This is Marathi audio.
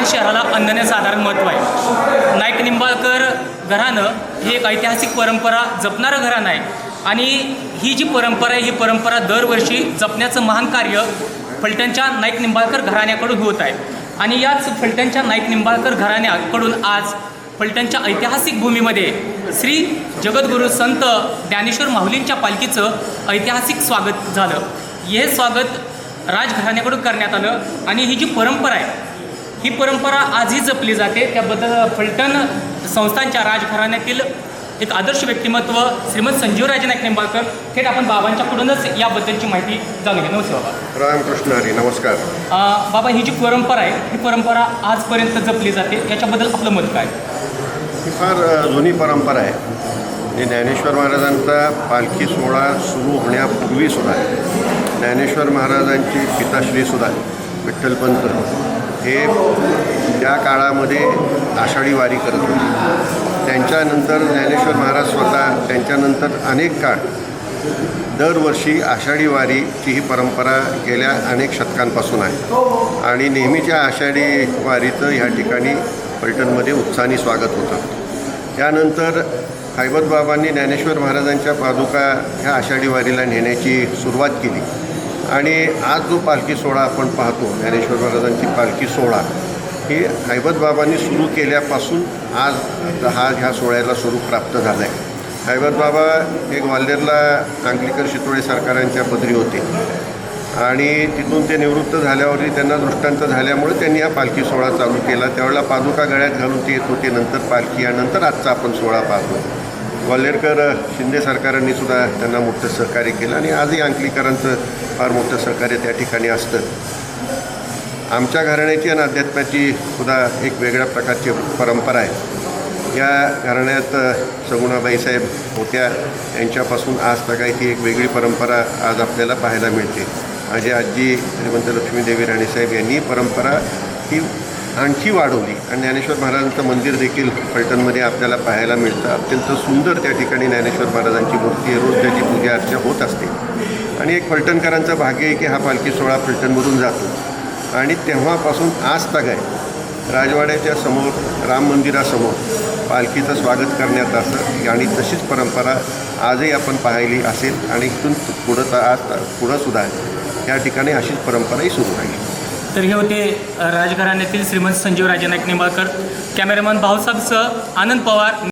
फलटण शहराला अनन्यसाधारण महत्त्व आहे. नाईक निंबाळकर घराणं हे एक ऐतिहासिक परंपरा जपणारं घराणं आहे आणि ही जी परंपरा आहे ही परंपरा दरवर्षी जपण्याचं महान कार्य फलटणच्या नाईक निंबाळकर घराण्याकडून होत आहे. आणि याच फलटणच्या नाईक निंबाळकर घराण्याकडून आज फलटणच्या ऐतिहासिक भूमीमध्ये श्री जगद्गुरू संत ज्ञानेश्वर माऊलींच्या पालखीचं ऐतिहासिक स्वागत झालं. हे स्वागत राजघराण्याकडून करण्यात आलं आणि ही जी परंपरा आहे ही परंपरा आजही जपली जाते. त्याबद्दल फलटण संस्थांच्या राजघराण्यातील एक आदर्श व्यक्तिमत्व श्रीमंत संजीवराजे नाईक निंबाळकर थेट आपण बाबांच्याकडूनच याबद्दलची माहिती जाणून घ्या. नमस्ते बाबा. रामकृष्ण हरी. नमस्कार. बाबा, ही जी परंपरा आहे ही परंपरा आजपर्यंत जपली जाते, याच्याबद्दल आपलं मत काय? ही फार जुनी परंपरा आहे. म्हणजे ज्ञानेश्वर महाराजांचा पालखी सोहळा सुरू होण्यापूर्वीसुद्धा ज्ञानेश्वर महाराजांची पिताश्रीसुद्धा विठ्ठलपंत हे त्या काळामध्ये आषाढी वारी करत होते. त्यांच्यानंतर ज्ञानेश्वर महाराज स्वतः त्यांच्यानंतर अनेक काळ दरवर्षी आषाढी वारीची ही परंपरा गेल्या अनेक शतकांपासून आहे आणि नेहमीच्या आषाढी वारीचं ह्या ठिकाणी फलटणमध्ये उत्साहाने स्वागत होतं. त्यानंतर हैबतबाबांनी ज्ञानेश्वर महाराजांच्या पादुका ह्या आषाढी वारीला नेण्याची सुरुवात केली आणि आज जो पालखी सोहळा आपण पाहतो ज्ञानेश्वर महाराजांची पालखी सोहळा ही हैबतबाबांनी सुरू केल्यापासून आज ह्या सोहळ्याला स्वरूप प्राप्त झालं आहे. हैबतबाबा हे ग्वाल्हेरला अंकलीकर शितोळे सरकारांच्या पदरी होते आणि तिथून ते निवृत्त झाल्यावरही त्यांना दृष्टांत झाल्यामुळे त्यांनी हा पालखी सोहळा चालू केला. त्यावेळेला पादुका गळ्यात घालून ते येत होते. नंतर पालखी यानंतर आजचा आपण सोहळा पाहतो. ग्वाल्हेरकर शिंदे सरकारांनी सुद्धा त्यांना मोठं सहकार्य केलं आणि आजही अंकलीकरांचं फार मोठं सहकार्य त्या ठिकाणी असतं. आमच्या घराण्याची आणि अध्यात्माची सुद्धा एक वेगळ्या प्रकारची परंपरा आहे. या घराण्यात सगुणाबाईसाहेब होत्या, त्यांच्यापासून आज तकायची एक वेगळी परंपरा आज आपल्याला पाहायला मिळते. माझी आजी श्रीमंत लक्ष्मीदेवी राणेसाहेब यांनी परंपरा ही आणखी वाढवली आणि ज्ञानेश्वर महाराजांचं मंदिर देखील फलटणमध्ये आपल्याला पाहायला मिळतं. अत्यंत सुंदर त्या ठिकाणी ज्ञानेश्वर महाराजांची मूर्ती रोज त्याची पूजा अर्चा होत असते आणि एक फलटणकरांचं भाग्य आहे की हा पालखी सोहळा फलटणमधून जातो आणि तेव्हापासून आज तक आहे राजवाड्याच्या समोर राम मंदिरासमोर पालखीचं स्वागत करण्यात असं आणि तशीच परंपरा आजही आपण पाहिली असेल आणि इथून पुढंसुद्धा या ठिकाणी अशीच परंपराही सुरू राहील. तर हे होते राजघराण्यातील श्रीमंत संजीवराजे नाईक निंबाळकर. कॅमेरामॅन भाऊसाहेबसह आनंद पवार.